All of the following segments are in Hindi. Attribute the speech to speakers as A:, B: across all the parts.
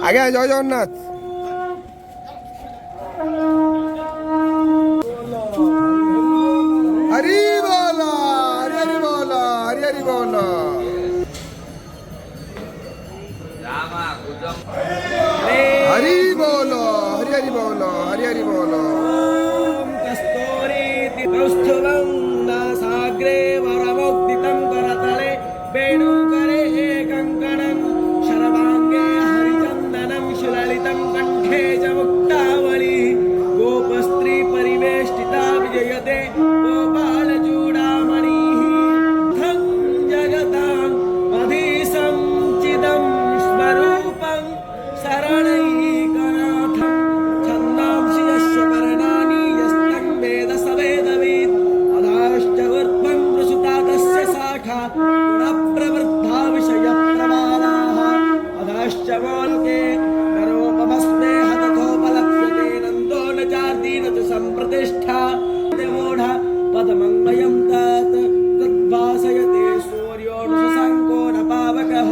A: আগে জয় জগন্নাথ। হরি বল, হরি হরি বল, হরি হরি বল। হরি বল, হরি হরি বল, হরি হরি বল।
B: কস্তূরি কৌস্থুভং নাসাগ্রে বরমুক্তিতং করতলে বেণুকরে কঙ্কণং শরবাঙ্গে হরিচন্দनं সুললিतं কণ্ঠে চ মুক্তাবলী গোপস্ত্রী পরিবেষ্টিতা বিজয়তে গোপালচূড়ামণিः तं জগতাं অধীশं চিদं স্বরূপं শরণৈকনাথं ছন্দাंसि यस्य कर्णानि यस्तं वेद स वेदवित् अधाश्च ऊर्ध्वं प्रसुता तस्य शाखा गुणप्रवृद्धा विषयप्रमाणाः अधाश्च मूलके नरोपमस्नेह तथोपलप्यते नन्दो न चार्दी न च सम्प्रतिष्ठा मूढा पदमङ्गयं तत् तद्भासयते सूर्यो न शशाङ्को न पावकः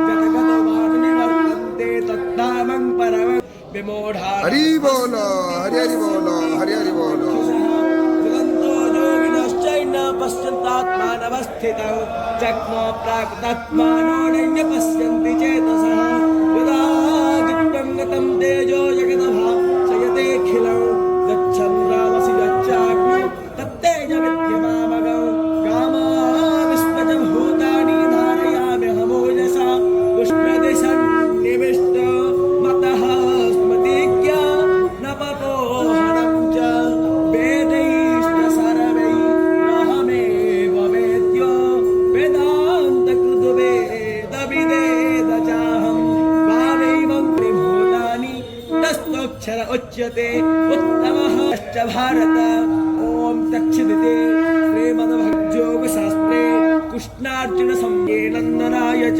B: जतगतो वानुनिवर्तन्ते तद्धामं परमं विमूढा
A: हरि बोल, हरि हरि बोल, हरि हरि बोल।
B: जगन्तो योगिनश्चैन पश्यन्तात्मानवस्थितौ जग्नो प्राकृतात्मानो नैव पश्यन्ति चेतसः यदादित्यं गतं तेजो जगदभासयतेऽखिलं गच्छन्द्रामसि गच्छाग्नौ तत्तेजमित्यमामगौ कामाविस्मजभूतानि धारयाम्यहमोजसा उष्णदिशन्निविष्ट मतः स्मृतिज्ञा न पपोहनं च वेदैश्च सर्वैरहमेव वेद्यो वेदान्तकृद्वेदविदेद चाहं वामैवं त्रिभूतानि तस्थोऽक्षर उच्यते उत्तमः च भारत। ॐ तच्छिदिते श्रीमद्भगवद्योगशास्त्रे कृष्णार्जुनसंज्ञे नन्दनाय च